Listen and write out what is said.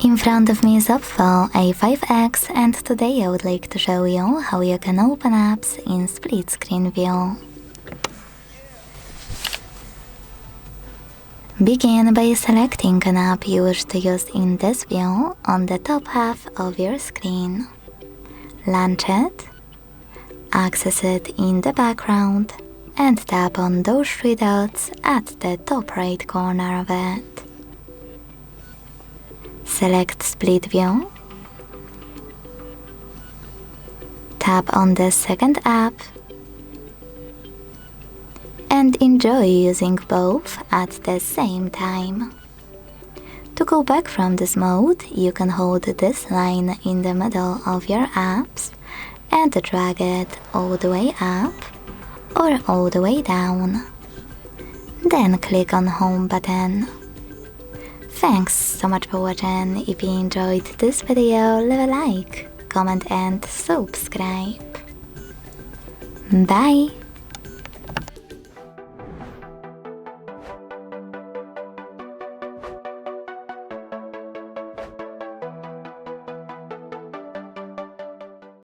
In front of me is OPPO A5x, and today I would like to show you how you can open apps in split screen view. Begin by selecting an app you wish to use in this view on the top half of your screen. Launch it, access it in the background, and tap on those three dots at the top right corner of it. Select Split View, tap on the second app, and enjoy using both at the same time. To go back from this mode, you can hold this line in the middle of your apps and drag it all the way up or all the way down. Then click on Home button. Thanks so much for watching. If you enjoyed this video, leave a like, comment and subscribe. Bye!